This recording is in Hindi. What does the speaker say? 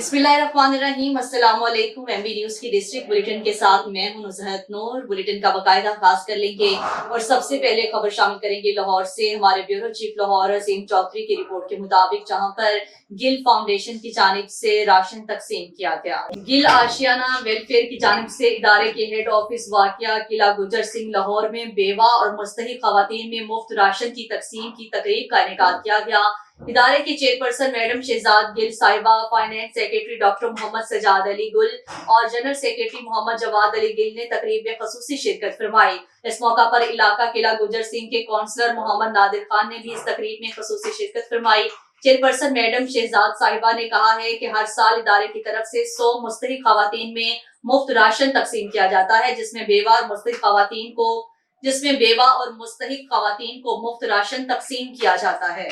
बिस्मिल्लाहिर्रहमानिर्रहीम, अस्सलाम वालेकुम। एमबी न्यूज की डिस्ट्रिक्ट बुलेटिन के साथ मैं हूं नुज़हत नूर। बुलेटिन का बाकायदा आगाज कर लेंगे और सबसे पहले खबर शामिल करेंगे लाहौर से। हमारे ब्यूरो चीफ लाहौर अजीम चौधरी की रिपोर्ट के मुताबिक जहां पर गिल फाउंडेशन की जानिब से राशन तकसीम किया गया। गिल आशियाना वेलफेयर की जानिब से इदारे के हेड ऑफिस वाकिया किला गुजर सिंह लाहौर में बेवा और मुस्तहिक खवातीन में मुफ्त राशन की तकसीम की तकरीब का इनेकाद किया गया। इदारे की chairperson madam Shahzad Gill Sahiba, finance secretary doctor Mohammad Sajad Ali Gul और जनरल सेक्रेटरी मोहम्मद जवाद अली गिल ने तकरीब में खसूसी शिरकत फरमाई। इस मौका पर इलाका किला गुजर सिंह के काउंसलर मोहम्मद नादिर खान ने भी इस तकरीब में खसूसी शिरकत फरमाई। चेयरपर्सन मैडम शहजाद साहिबा ने कहा है कि हर साल इदारे की तरफ से 100 मुस्तहिक खवातीन में मुफ्त राशन तकसीम किया जाता है, जिसमें बेवा और मुस्तहिक खवातीन को मुफ्त राशन तकसीम किया जाता है।